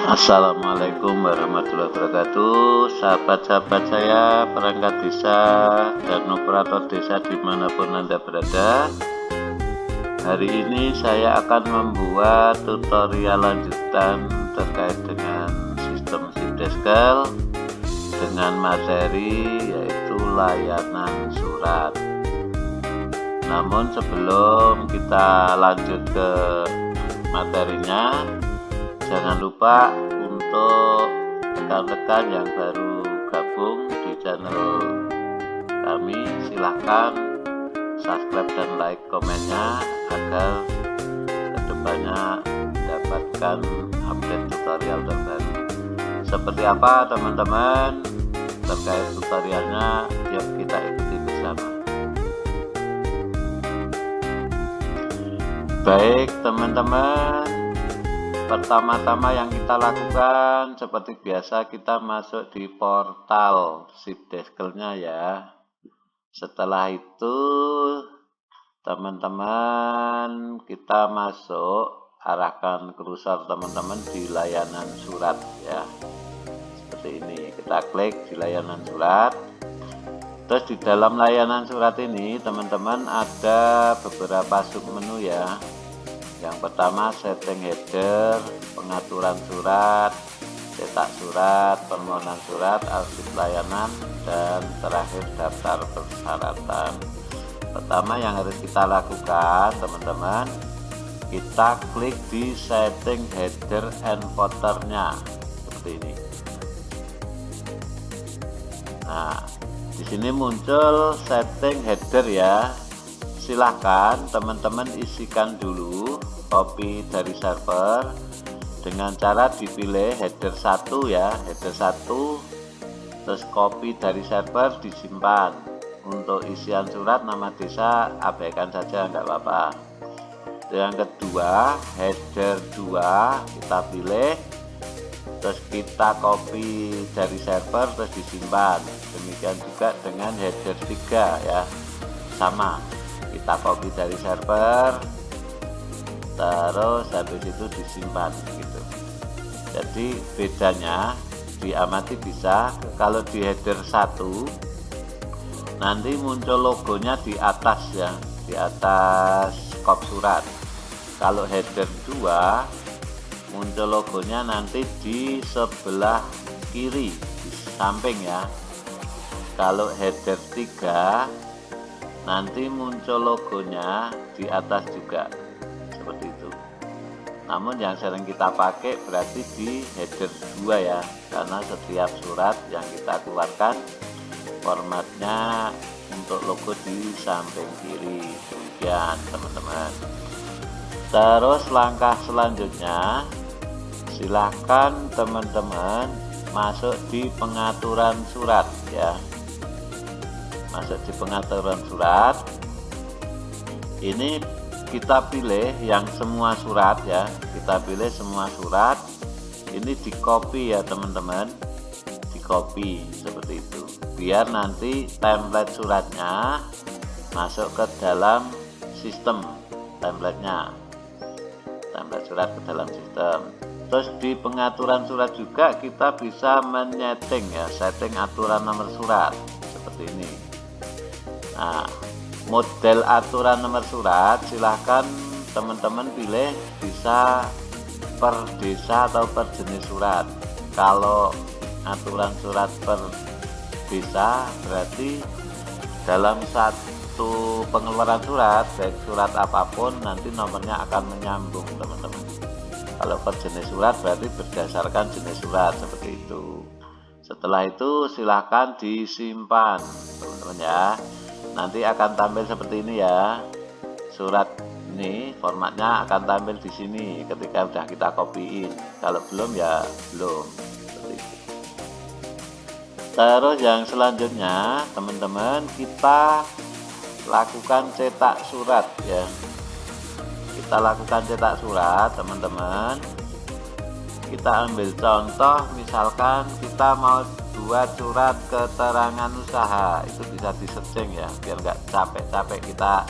Assalamualaikum warahmatullahi wabarakatuh. Sahabat-sahabat saya, perangkat desa dan operator desa dimanapun Anda berada. Hari ini saya akan membuat tutorial lanjutan terkait dengan sistem Sibdeskel dengan materi yaitu layanan surat. Namun sebelum kita lanjut ke materinya, jangan lupa untuk rekan-rekan yang baru gabung di channel kami, silahkan subscribe dan like komennya agar kedepannya mendapatkan update tutorial terbaru. Seperti apa teman-teman terkait tutorialnya, yuk kita ikuti bersama. Baik teman-teman, pertama-tama yang kita lakukan seperti biasa, kita masuk di portal Sibdeskelnya ya. Setelah itu teman-teman kita masuk, arahkan kursor teman-teman di layanan surat ya. Seperti ini, kita klik di layanan surat. Terus di dalam layanan surat ini teman-teman ada beberapa submenu ya. Yang pertama setting header, pengaturan surat, cetak surat, permohonan surat, arsip layanan, dan terakhir daftar persyaratan. Pertama yang harus kita lakukan teman-teman, kita klik di setting header and footernya seperti ini. Nah, di sini muncul setting header ya. Silahkan teman-teman isikan dulu copy dari server dengan cara dipilih header 1 ya, header 1, terus copy dari server disimpan. Untuk isian surat nama desa abaikan saja, enggak apa-apa. Yang kedua, header 2 kita pilih, terus kita copy dari server terus disimpan. Demikian juga dengan header 3 ya, sama, kita copy dari server terus habis itu disimpan gitu. Jadi bedanya diamati bisa, kalau di header 1 nanti muncul logonya di atas ya, di atas kop surat. Kalau header 2 muncul logonya nanti di sebelah kiri di samping ya. Kalau header 3 nanti muncul logonya di atas juga seperti itu. Namun yang sering kita pakai berarti di header 2 ya, karena setiap surat yang kita keluarkan formatnya untuk logo di samping kiri. Demikian teman-teman. Terus langkah selanjutnya, silahkan teman-teman masuk di pengaturan surat ya. Masuk di pengaturan surat, ini kita pilih yang semua surat ya, kita pilih semua surat, ini di copy ya teman-teman, di copy seperti itu, biar nanti template suratnya masuk ke dalam sistem, template surat ke dalam sistem. Terus di pengaturan surat juga kita bisa menyeting ya, setting aturan nomor surat seperti ini. Nah, model aturan nomor surat silahkan teman-teman pilih, bisa per desa atau per jenis surat. Kalau aturan surat per desa berarti dalam satu pengeluaran surat, baik surat apapun, nanti nomornya akan menyambung teman-teman. Kalau per jenis surat berarti berdasarkan jenis surat seperti itu. Setelah itu silahkan disimpan teman-teman ya. Nanti akan tampil seperti ini ya. Surat ini formatnya akan tampil di sini ketika sudah kita copyin. Kalau belum ya belum. Seperti itu. Terus yang selanjutnya teman-teman, kita lakukan cetak surat ya. Kita lakukan cetak surat teman-teman. Kita ambil contoh, misalkan kita mau buat surat keterangan usaha, itu bisa di searching ya, biar nggak capek-capek kita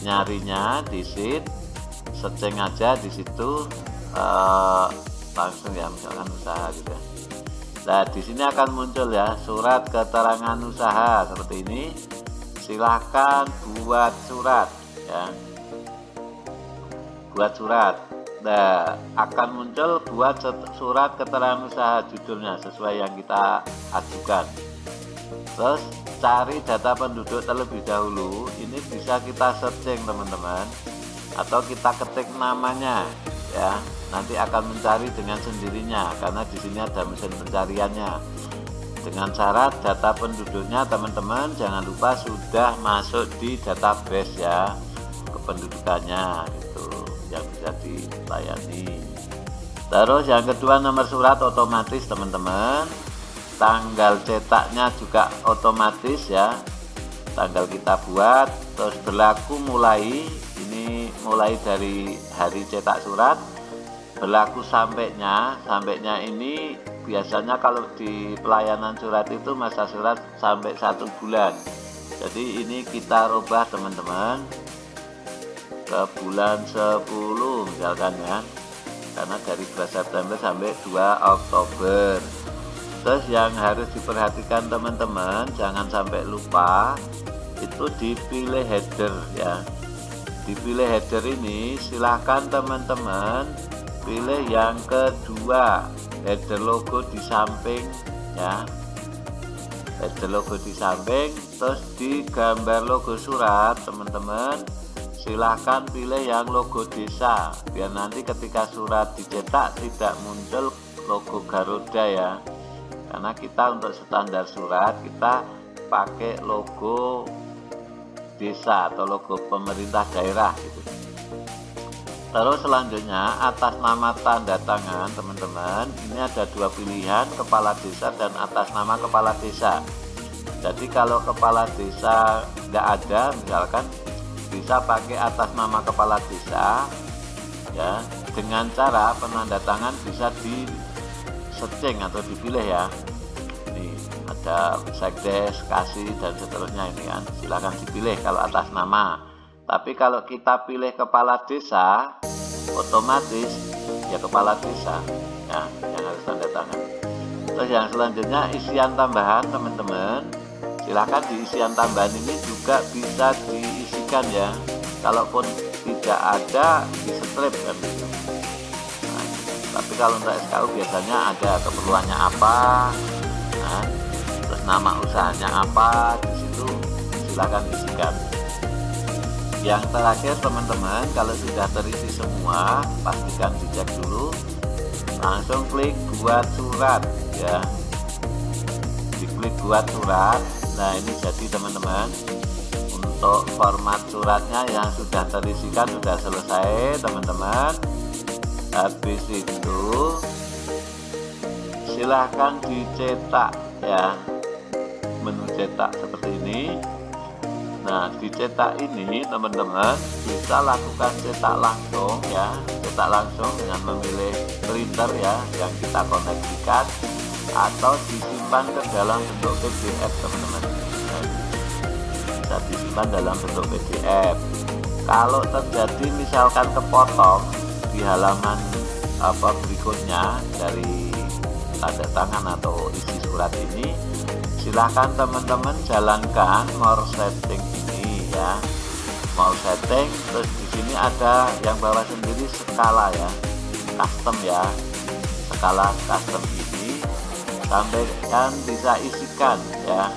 nyarinya di sheet, searching aja di situ, langsung ya, misalkan usaha gitu ya. Nah, di sini akan muncul ya surat keterangan usaha seperti ini. Silahkan buat surat ya. Buat surat. Nah, akan muncul buat surat keterangan usaha judulnya sesuai yang kita ajukan. Terus cari data penduduk terlebih dahulu. Ini bisa kita searching teman-teman, atau kita ketik namanya ya. Nanti akan mencari dengan sendirinya karena di sini ada mesin pencariannya. Dengan syarat data penduduknya teman-teman jangan lupa sudah masuk di database ya, kependudukannya gitu yang bisa dilayani. Terus yang kedua, nomor surat otomatis teman-teman. Tanggal cetaknya juga otomatis ya, tanggal kita buat. Terus berlaku mulai dari hari cetak surat. Berlaku sampainya ini biasanya kalau di pelayanan surat itu masa surat sampai 1 bulan. Jadi ini kita rubah teman-teman ke bulan 10 misalkan ya, karena dari 2 September sampai 2 Oktober. Terus yang harus diperhatikan teman-teman, jangan sampai lupa itu dipilih header ya. Dipilih header ini silahkan teman-teman pilih yang kedua, header logo di samping ya. Header logo di samping. Terus di gambar logo surat teman-teman silahkan pilih yang logo desa, biar nanti ketika surat dicetak tidak muncul logo Garuda ya, karena kita untuk standar surat kita pakai logo desa atau logo pemerintah daerah gitu. Terus selanjutnya atas nama tanda tangan teman-teman, ini ada 2 pilihan, kepala desa dan atas nama kepala desa. Jadi kalau kepala desa nggak ada misalkan, bisa pakai atas nama kepala desa ya, dengan cara penanda tangan bisa di setting atau dipilih ya. Ini ada sekdes, kasih dan seterusnya ini kan, silahkan dipilih kalau atas nama. Tapi kalau kita pilih kepala desa, otomatis ya kepala desa ya yang harus tanda tangan. Terus yang selanjutnya isian tambahan teman-teman, silahkan di isian tambahan ini juga bisa diisikan ya. Kalaupun tidak ada di strip kan gitu. Nah, tapi kalau untuk SKU biasanya ada keperluannya apa, nah, terus nama usahanya apa, di situ silahkan isikan. Yang terakhir teman-teman, kalau sudah terisi semua pastikan dicek dulu, langsung klik buat surat ya. Diklik buat surat. Nah ini jadi teman-teman, untuk format suratnya yang sudah terisikan sudah selesai teman-teman. Habis itu silahkan dicetak ya, menu cetak seperti ini. Nah dicetak ini teman-teman bisa lakukan cetak langsung ya, cetak langsung dengan memilih printer ya yang kita koneksikan, atau disimpan ke dalam bentuk PDF teman-teman. Nah, bisa disimpan dalam bentuk PDF. Kalau terjadi misalkan kepotong di halaman berikutnya dari tanda tangan atau isi surat ini, silahkan teman-teman jalankan more setting ini ya, more setting. Terus di sini ada yang bawah sendiri skala ya, custom ya, skala custom ini sampaikan bisa isikan ya,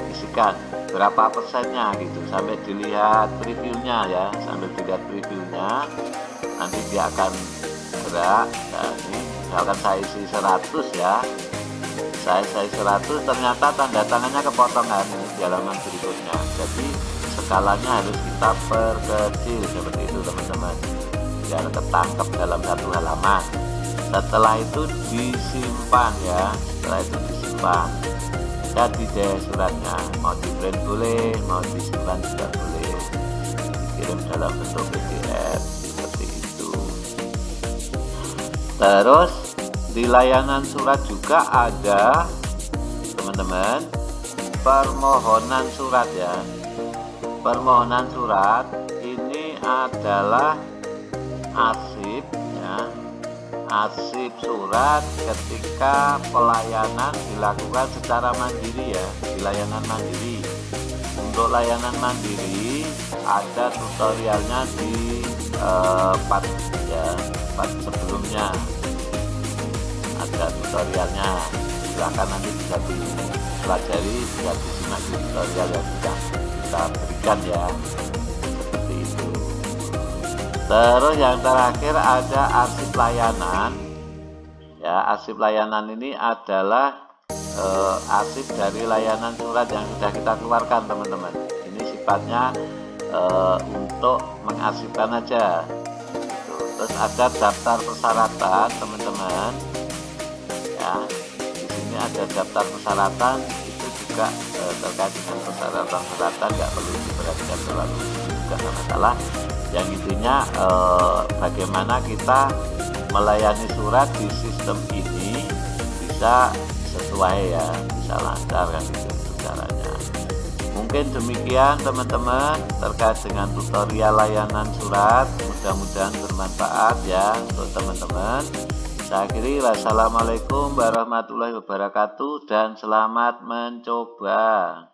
isikan berapa persennya gitu sampai dilihat previewnya ya, sambil dilihat previewnya nanti dia akan gerak. Nah ini misalkan saya isi 100 ya, saya 100, ternyata tanda tangannya kepotong kan ini di halaman berikutnya. Jadi skalanya harus kita perkecil seperti itu teman-teman, biar ketangkep dalam satu halaman. Setelah itu disimpan ya, setelah itu disimpan. Jadi deh suratnya, mau di print boleh, mau disimpan juga boleh, dikirim dalam bentuk PDF seperti itu. Terus di layanan surat juga ada teman-teman permohonan surat ya. Permohonan surat ini adalah arsip ya, arsip surat ketika pelayanan dilakukan secara mandiri ya, di layanan mandiri. Untuk layanan mandiri ada tutorialnya di part sebelumnya, ada tutorialnya, silahkan nanti bisa dipelajari, bisa disimak di tutorial yang sudah kita berikan ya, seperti itu. Terus yang terakhir ada arsip layanan ya. Arsip layanan ini adalah arsip dari layanan surat yang sudah kita keluarkan teman-teman. Ini sifatnya untuk mengarsipkan aja. Terus ada daftar persyaratan teman-teman ya. Di sini ada daftar persyaratan, itu juga terkait dengan persyaratan nggak perlu diperhatikan terlalu, juga nggak masalah. Yang intinya bagaimana kita melayani surat di sistem ini bisa sesuai ya, bisa lancar kan, itu caranya. Mungkin demikian teman-teman terkait dengan tutorial layanan surat, mudah-mudahan bermanfaat ya untuk teman-teman. Saya akhiri, wassalamualaikum warahmatullahi wabarakatuh dan selamat mencoba.